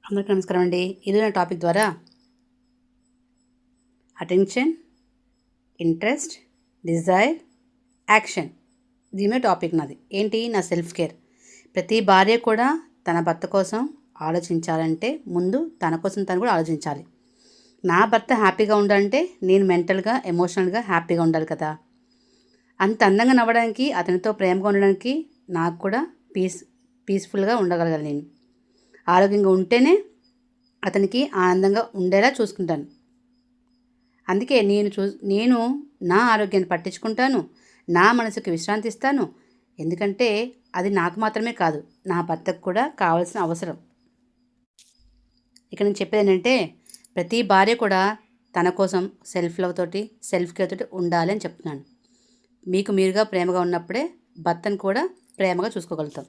అందరికీ నమస్కారం అండి. ఈరోజు టాపిక్ ద్వారా అటెన్షన్, ఇంట్రెస్ట్, డిజైర్, యాక్షన్ దీని మీద టాపిక్ నాది. ఏంటి? నా సెల్ఫ్ కేర్. ప్రతి భార్య కూడా తన భర్త కోసం ఆలోచించాలంటే ముందు తన కోసం తను కూడా ఆలోచించాలి. నా భర్త హ్యాపీగా ఉండాలంటే నేను మెంటల్గా, ఎమోషనల్గా హ్యాపీగా ఉండాలి కదా. అంత అందంగా నవ్వడానికి, అతనితో ప్రేమగా ఉండడానికి నాకు కూడా పీస్ఫుల్గా ఉండగలగాలి. నేను ఆరోగ్యంగా ఉంటేనే అతనికి ఆనందంగా ఉండేలా చూసుకుంటాను. అందుకే నేను నా ఆరోగ్యాన్ని పట్టించుకుంటాను. నా మనసుకి విశ్రాంతి ఇస్తాను. ఎందుకంటే అది నాకు మాత్రమే కాదు, నా భర్తకు కూడా కావాల్సిన అవసరం. ఇక్కడ నేను చెప్పేది ఏంటంటే ప్రతి భార్య కూడా తన కోసం సెల్ఫ్ లవ్ తోటి, సెల్ఫ్ కేర్ తోటి ఉండాలి అని చెప్తున్నాను. మీకు మీరుగా ప్రేమగా ఉన్నప్పుడే భర్తను కూడా ప్రేమగా చూసుకోగలుగుతాం.